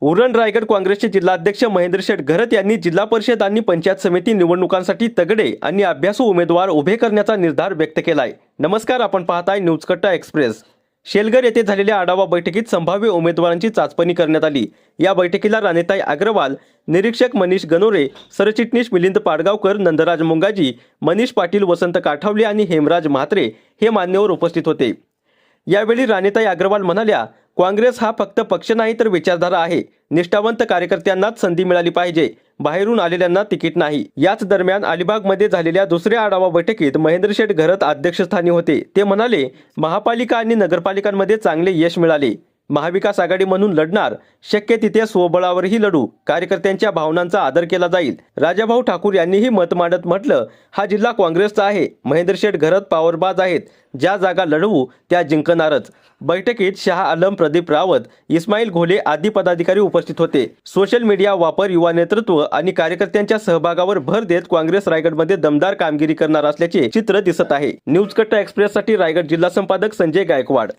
उरण रायगड काँग्रेसचे जिल्हाध्यक्ष महेंद्र शेठ घरत यांनी जिल्हा परिषद आणि पंचायत समिती निवडणुकांसाठी तगडे आणि अभ्यासू उमेदवार उभे करण्याचा निर्धार व्यक्त केलाय। नमस्कार, आपण पाहताय न्यूज कट्टा एक्सप्रेस। शेलगर येथे झालेल्या आढावा बैठकीत संभाव्य उमेदवारांची चाचपणी करण्यात आली। या बैठकीला राणेताई अग्रवाल, निरीक्षक मनीष गणोरे, सरचिटणीस मिलिंद पाडगावकर, नंदराज मुंगाजी, मनीष पाटील, वसंत काठावले आणि हेमराज म्हात्रे हे मान्यवर उपस्थित होते। यावेळी राणेताई अग्रवाल म्हणाल्या, काँग्रेस हा फक्त पक्ष नाही तर विचारधारा आहे। निष्ठावंत कार्यकर्त्यांनाच संधी मिळाली पाहिजे, बाहेरून आलेल्यांना तिकीट नाही। याच दरम्यान अलिबागमध्ये झालेल्या दुसऱ्या आढावा बैठकीत महेंद्र शेठ घरत अध्यक्षस्थानी होते। ते म्हणाले, महापालिका आणि नगरपालिकांमध्ये चांगले यश मिळाले। महाविकास आघाडी म्हणून लढणार, शक्य तिथे स्वबळावरही लढू। कार्यकर्त्यांच्या भावनांचा आदर केला जाईल। राजाभाऊ ठाकूर यांनीही मत मांडत म्हटलं, हा जिल्हा काँग्रेसचा आहे। महेंद्र शेठ घरत पॉवरबाज आहेत, ज्या जागा लढवू त्या जिंकणारच। बैठकीत शाह आलम, प्रदीप रावत, इस्माईल घोले आदी पदाधिकारी उपस्थित होते। सोशल मीडिया वापर, युवा नेतृत्व आणि कार्यकर्त्यांच्या सहभागावर भर देत काँग्रेस रायगडमध्ये दमदार कामगिरी करणार असल्याचे चित्र दिसत आहे। न्यूज कट्टा एक्सप्रेससाठी रायगड जिल्हा संपादक संजय गायकवाड।